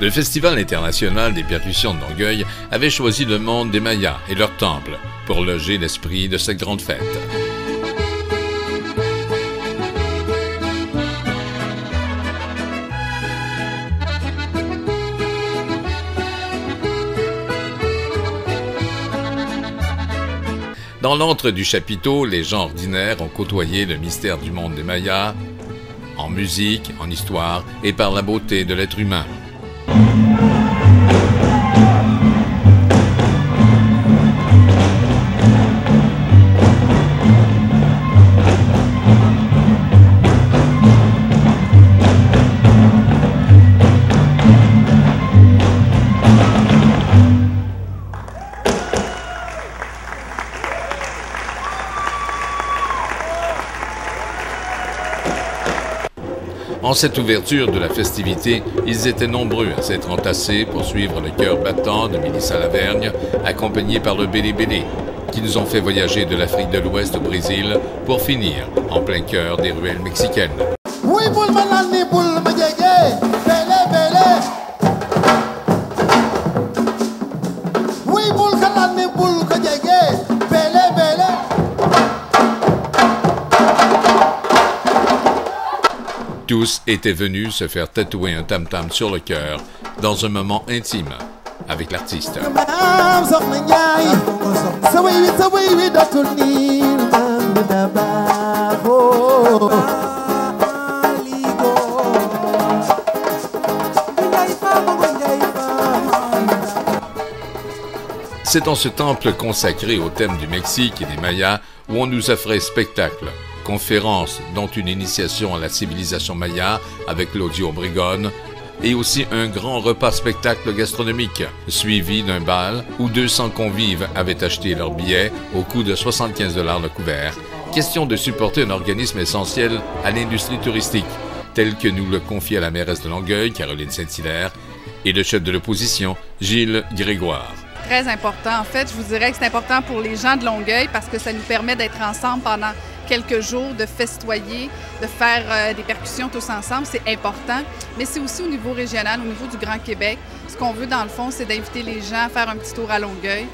Le Festival international des percussions de Longueuil avait choisi le monde des Mayas et leur temple pour loger l'esprit de cette grande fête. Dans l'antre du chapiteau, les gens ordinaires ont côtoyé le mystère du monde des Mayas, en musique, en histoire et par la beauté de l'être humain. En cette ouverture de la festivité, ils étaient nombreux à s'être entassés pour suivre le cœur battant de Mélissa Lavergne, accompagné par le Bélé Bélé, qui nous ont fait voyager de l'Afrique de l'Ouest au Brésil pour finir en plein cœur des ruelles mexicaines. Tous étaient venus se faire tatouer un tam-tam sur le cœur dans un moment intime avec l'artiste. C'est en ce temple consacré au thème du Mexique et des Mayas où on nous offrait spectacle, conférences dont une initiation à la civilisation maya avec l'audio Obregón et aussi un grand repas spectacle gastronomique suivi d'un bal où 200 convives avaient acheté leurs billets au coût de 75 $ le couvert. Question de supporter un organisme essentiel à l'industrie touristique, tel que nous le confiait la mairesse de Longueuil, Caroline Saint-Hilaire, et le chef de l'opposition, Gilles Grégoire. Très important. En fait, je vous dirais que c'est important pour les gens de Longueuil parce que ça nous permet d'être ensemble pendant quelques jours, de festoyer, de faire des percussions tous ensemble, c'est important. Mais c'est aussi au niveau régional, au niveau du Grand Québec. Ce qu'on veut dans le fond, c'est d'inviter les gens à faire un petit tour à Longueuil.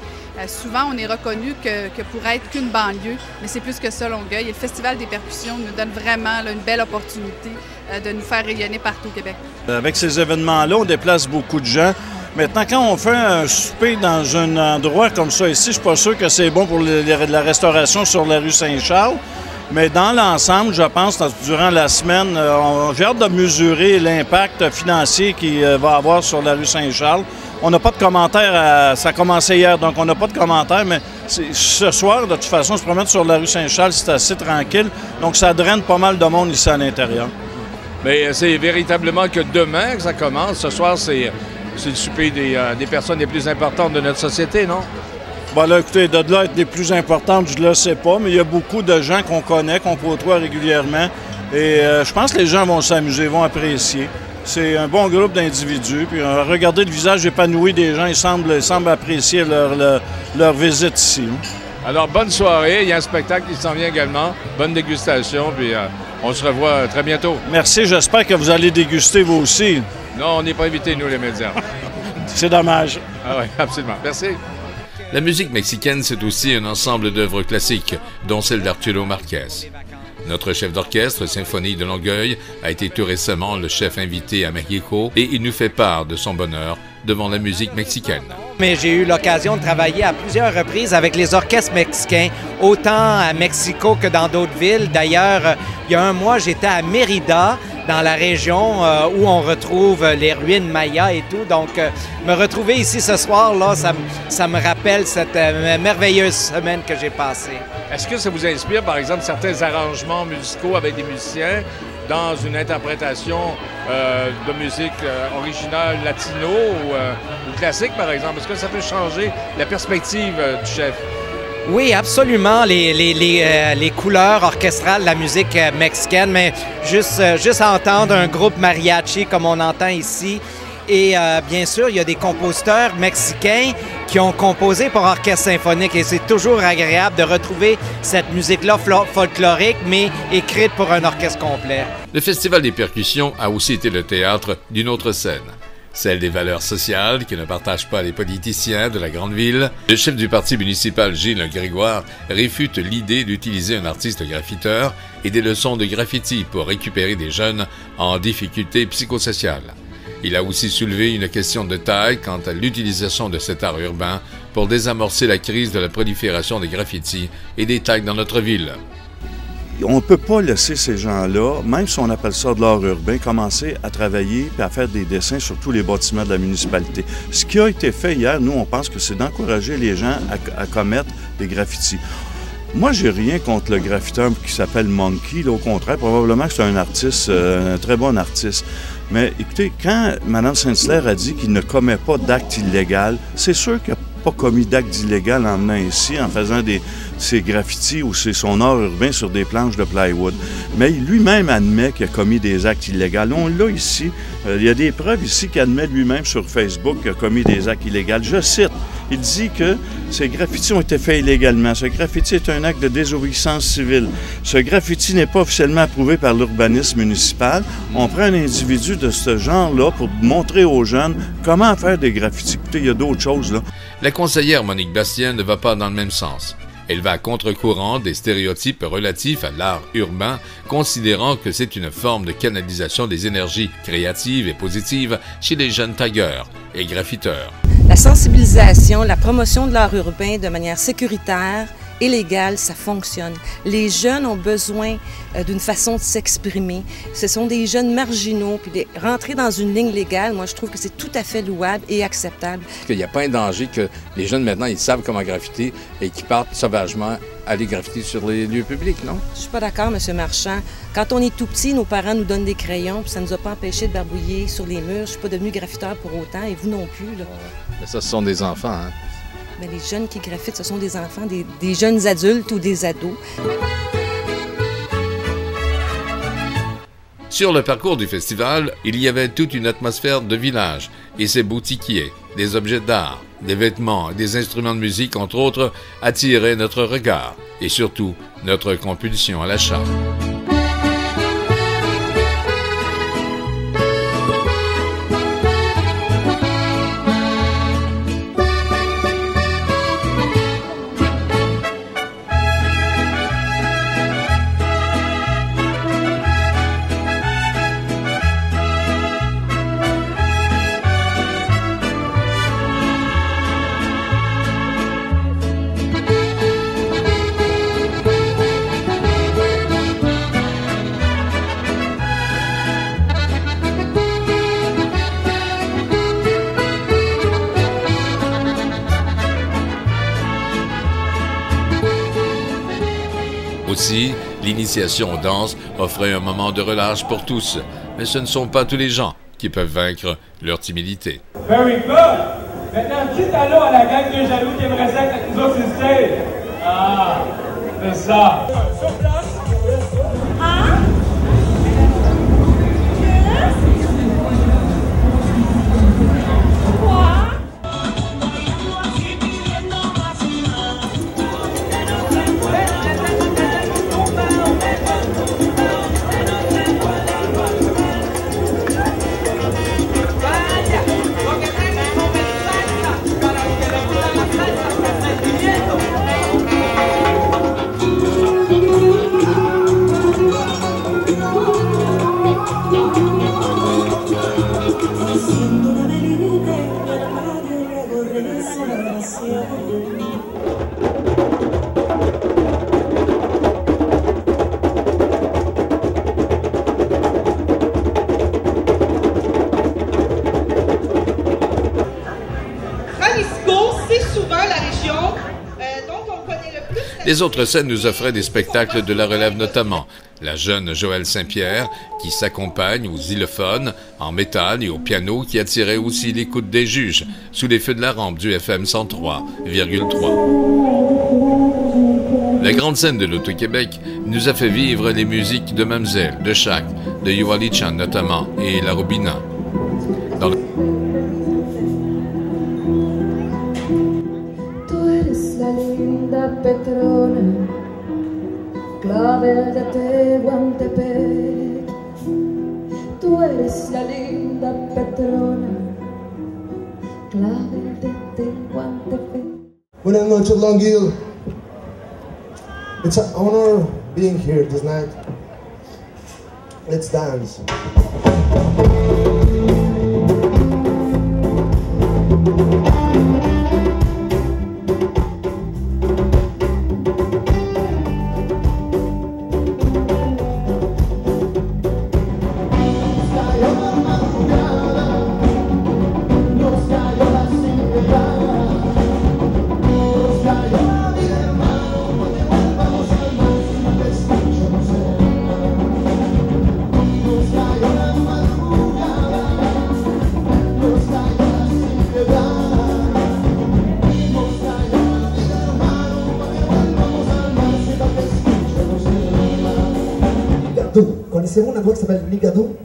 Souvent, on est reconnu que pour être qu'une banlieue, mais c'est plus que ça, Longueuil. Et le Festival des percussions nous donne vraiment là, une belle opportunité de nous faire rayonner partout au Québec. Avec ces événements-là, on déplace beaucoup de gens. Maintenant, quand on fait un souper dans un endroit comme ça ici, je ne suis pas sûr que c'est bon pour la restauration sur la rue Saint-Charles. Mais dans l'ensemble, je pense, durant la semaine, j'ai hâte de mesurer l'impact financier qu'il va avoir sur la rue Saint-Charles. On n'a pas de commentaires, ça a commencé hier, donc on n'a pas de commentaires, mais ce soir, de toute façon, se promettre sur la rue Saint-Charles, c'est assez tranquille. Donc ça draine pas mal de monde ici à l'intérieur. Mais c'est véritablement que demain que ça commence. Ce soir, c'est le souper des personnes les plus importantes de notre société, non? Bon là, écoutez, de là être les plus importantes, je ne le sais pas, mais il y a beaucoup de gens qu'on connaît, qu'on côtoie régulièrement. Et je pense que les gens vont s'amuser, vont apprécier. C'est un bon groupe d'individus. Puis regardez le visage épanoui des gens, ils semblent apprécier leur visite ici. Alors, bonne soirée. Il y a un spectacle qui s'en vient également. Bonne dégustation, puis on se revoit très bientôt. Merci, j'espère que vous allez déguster vous aussi. Non, on n'est pas invités, nous, les médias. C'est dommage. Ah oui, absolument. Merci. La musique mexicaine, c'est aussi un ensemble d'œuvres classiques, dont celle d'Arturo Márquez. Notre chef d'orchestre, Symphonie de Longueuil, a été tout récemment le chef invité à Mexico et il nous fait part de son bonheur devant la musique mexicaine. Mais j'ai eu l'occasion de travailler à plusieurs reprises avec les orchestres mexicains, autant à Mexico que dans d'autres villes. D'ailleurs, il y a un mois, j'étais à Mérida, dans la région où on retrouve les ruines mayas et tout. Donc, me retrouver ici ce soir, là, ça me rappelle cette merveilleuse semaine que j'ai passée. Est-ce que ça vous inspire, par exemple, certains arrangements musicaux avec des musiciens dans une interprétation de musique originale latino ou classique, par exemple? Est-ce que ça peut changer la perspective du chef? Oui, absolument, les couleurs orchestrales de la musique mexicaine, mais juste entendre un groupe mariachi comme on entend ici. Et bien sûr, il y a des compositeurs mexicains qui ont composé pour orchestre symphonique et c'est toujours agréable de retrouver cette musique-là folklorique, mais écrite pour un orchestre complet. Le Festival des percussions a aussi été le théâtre d'une autre scène. celle des valeurs sociales que ne partagent pas les politiciens de la grande ville. Le chef du parti municipal, Gilles Grégoire, réfute l'idée d'utiliser un artiste graffiteur et des leçons de graffiti pour récupérer des jeunes en difficulté psychosociale. Il a aussi soulevé une question de taille quant à l'utilisation de cet art urbain pour désamorcer la crise de la prolifération des graffitis et des tags dans notre ville. On ne peut pas laisser ces gens-là, même si on appelle ça de l'art urbain, commencer à travailler et à faire des dessins sur tous les bâtiments de la municipalité. Ce qui a été fait hier, nous, on pense que c'est d'encourager les gens à commettre des graffitis. Moi, j'ai rien contre le graffiteur qui s'appelle Monkey. Là, au contraire, probablement que c'est un artiste, un très bon artiste. Mais écoutez, quand Mme Saint-Hilaire a dit qu'il ne commet pas d'acte illégal, c'est sûr qu'il n'a pas commis d'acte illégal en venant ici, en faisant ses graffitis ou son art urbain sur des planches de plywood. Mais lui-même admet qu'il a commis des actes illégaux. On l'a ici. Il y a des preuves ici qu'il admet lui-même sur Facebook qu'il a commis des actes illégaux. Je cite, il dit que ces graffitis ont été faits illégalement. Ce graffiti est un acte de désobéissance civile. Ce graffiti n'est pas officiellement approuvé par l'urbanisme municipal. On prend un individu de ce genre-là pour montrer aux jeunes comment faire des graffitis. Écoutez, il y a d'autres choses, là. La conseillère Monique Bastien ne va pas dans le même sens. Elle va à contre-courant des stéréotypes relatifs à l'art urbain, considérant que c'est une forme de canalisation des énergies créatives et positives chez les jeunes taggeurs et graffiteurs. La sensibilisation, la promotion de l'art urbain de manière sécuritaire et légale, ça fonctionne. Les jeunes ont besoin d'une façon de s'exprimer. Ce sont des jeunes marginaux, puis rentrer dans une ligne légale, moi je trouve que c'est tout à fait louable et acceptable. Il n'y a pas un danger que les jeunes maintenant, ils savent comment graffiter et qu'ils partent sauvagement aller graffiter sur les lieux publics, non? Je suis pas d'accord, M. Marchand. Quand on est tout petit, nos parents nous donnent des crayons, puis ça ne nous a pas empêché de barbouiller sur les murs. Je suis pas devenue graffiteur pour autant, et vous non plus, là. Mais ça, ce sont des enfants, hein? Mais les jeunes qui graffitent, ce sont des enfants, des jeunes adultes ou des ados. Sur le parcours du festival, il y avait toute une atmosphère de village et ses boutiquiers, des objets d'art, des vêtements et des instruments de musique, entre autres, attiraient notre regard et surtout notre compulsion à l'achat. Aussi, l'initiation aux danses offrait un moment de relâche pour tous, mais ce ne sont pas tous les gens qui peuvent vaincre leur timidité. Very good! Maintenant, dites allô à la gang de jaloux qui aimerait ça avec nous autres sur stage. Ah, c'est ça. Sur place. Ah? Les autres scènes nous offraient des spectacles de la relève notamment. La jeune Joëlle Saint-Pierre, qui s'accompagne aux xylophones, en métal et au piano, qui attirait aussi l'écoute des juges, sous les feux de la rampe du FM 103,3. La grande scène de l'Auto-Québec nous a fait vivre les musiques de Mamzelle, de Chak, de Yuvalichan notamment, et La Robina. Dans le... Petrona, clavel de Tehuantepec. Tú eres la linda Petrona, Buenas noches, Longueuil. It's an honor being here this night. Let's dance. Connaissez-vous un endroit qui s'appelle Nigadou?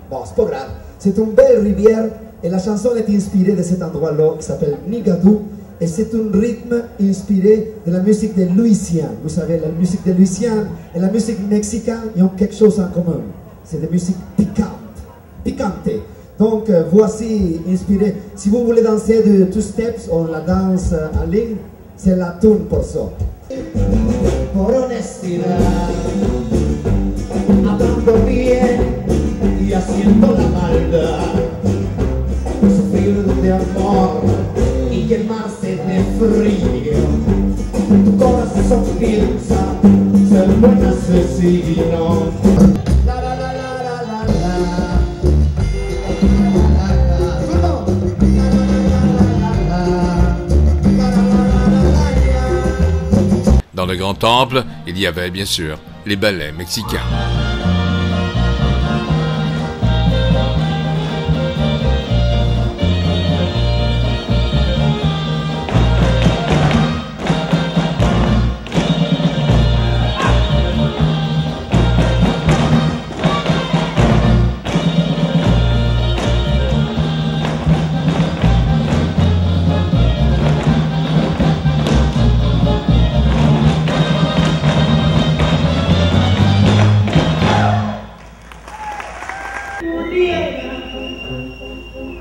Bon, c'est pas grave. C'est une belle rivière et la chanson est inspirée de cet endroit-là qui s'appelle Nigadou. Et c'est un rythme inspiré de la musique de Louisiane. Vous savez, la musique de Louisiane et la musique mexicaine, ils ont quelque chose en commun. C'est des musiques piquantes. Donc, voici inspiré. Si vous voulez danser de two steps, on la danse en ligne, c'est la tune pour ça. Por honestidad, hablando bien y haciendo la maldad, sufrir de amor y quemarse de frío. Tu corazón piensa ser buen asesino. Dans le grand temple, il y avait bien sûr les ballets mexicains.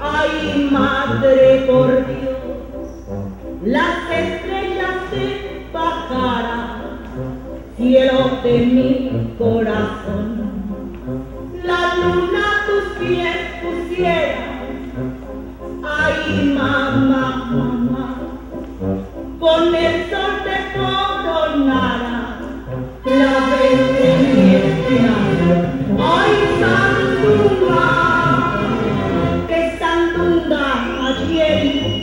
Ay, madre, por Dios, las estrellas se bajarán, cielo de mi corazón, la luna a tus pies pusiera. Ay, mamá, mamá, con el sol te coronara, la vez de este año. Ay, Sandunga,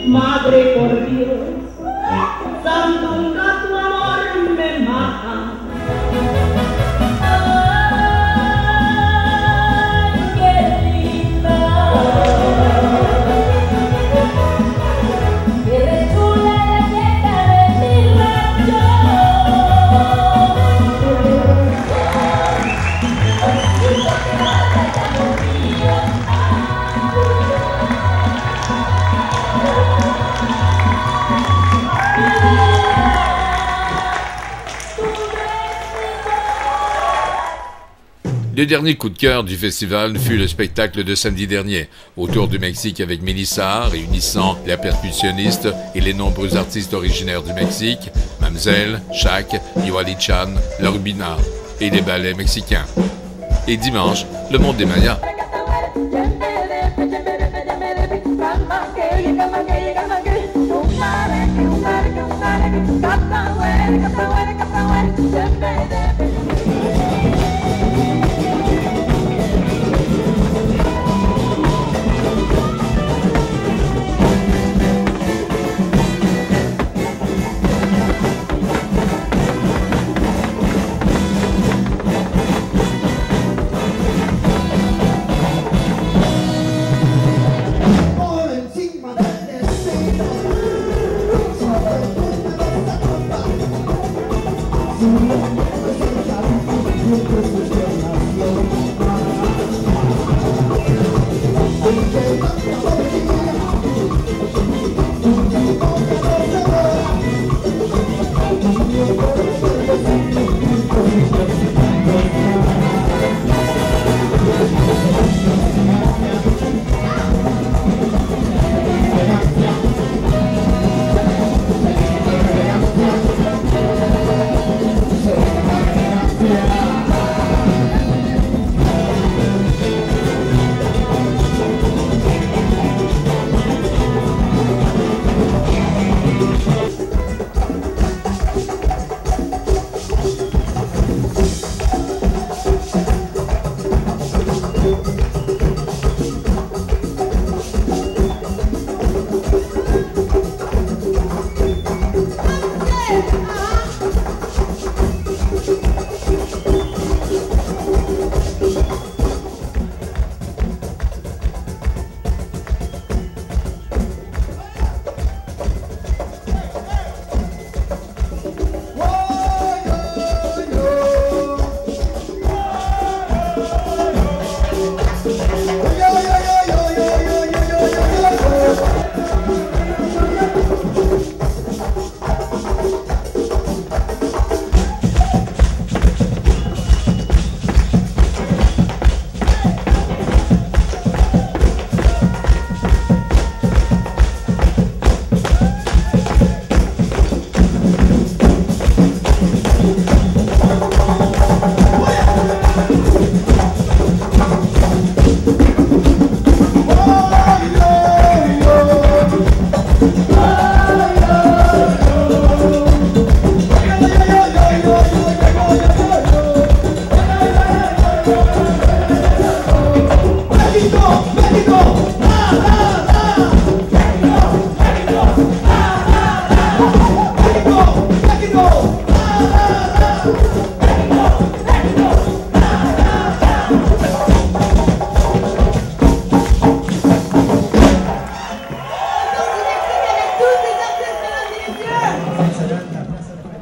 madre, por Dios, Sandunga, tu amor me mata. Ay, qué linda, eres tú la leyenda de mi rancho. Le dernier coup de cœur du festival fut le spectacle de samedi dernier, autour du Mexique avec Mélissa, réunissant les percussionnistes et les nombreux artistes originaires du Mexique, Mamzelle, Shaq, Yoali-Chan, Lorbina et les ballets mexicains. Et dimanche, le monde des Mayas.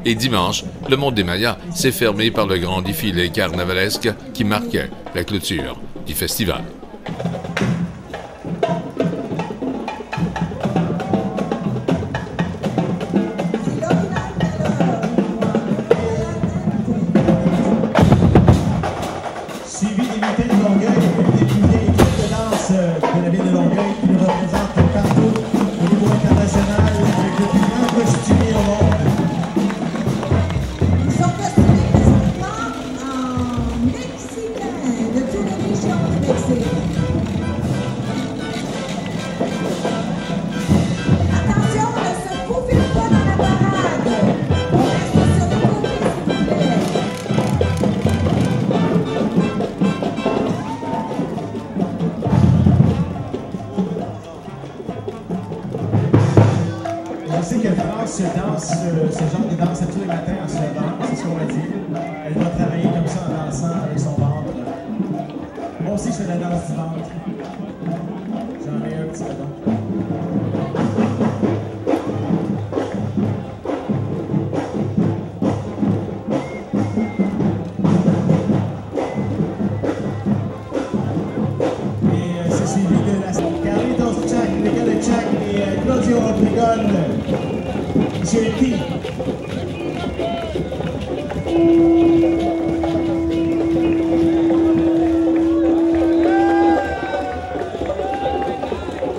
Et dimanche, le monde des Mayas s'est fermé par le grand défilé carnavalesque qui marquait la clôture du festival. Suivi d'unité de Longueuil, une équipe de danse de la ville de Longueuil qui nous représente partout au niveau international avec le plus grand costumier au monde. Ils sont costumés présentement en mexicain de toutes les régions du Mexique. Attention, ne se faufile pas dans la parade. On reste sur les côtés, s'il vous plaît. Je sais que France danse ce genre de danse à tous les matins en se levant, c'est ce qu'on m'a dit. Elle va travailler comme ça en dansant avec son ventre. Moi aussi, je fais la danse du ventre. J'en ai un petit peu. Et c'est suivi de la Carlitos Chac, les gars de Chac et Claudio Obligón. JP.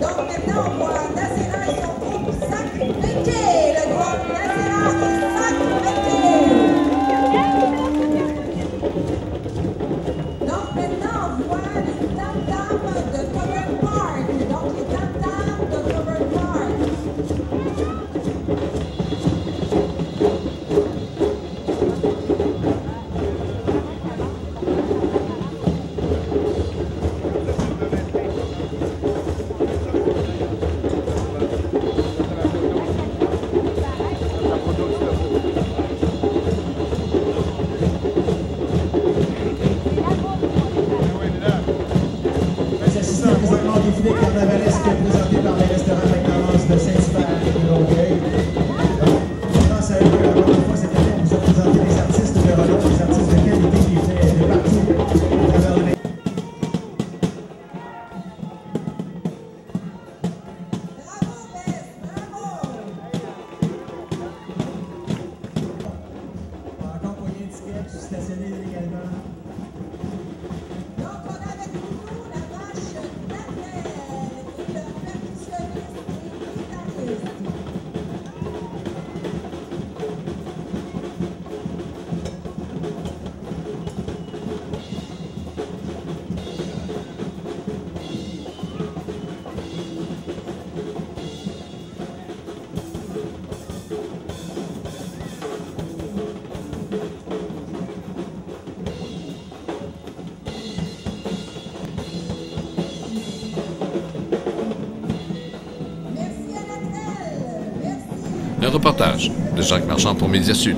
Donc maintenant, on voit Nasera et son groupe Sacré-Péqué. Le groupe Nasera et Sacré-Péqué. Donc maintenant, on voit les tam-tams de Coburn Park. Donc les tam-tams de Coburn Park. J'assiste présentement au défilé carnavalesque présenté par les restaurants McDonald's de Saint-Hubert et de Longueuil. Grâce à eux, encore une fois, cette année, on vous a présenté des artistes de renom, des artistes de qualité qui venaient de partout à travers le pays. Encore pour rien de tickets, je suis stationné légalement. Donc on a avec nous la vache Daniel et le percussionniste et guitariste. Un reportage de Jacques Marchand pour Média Sud.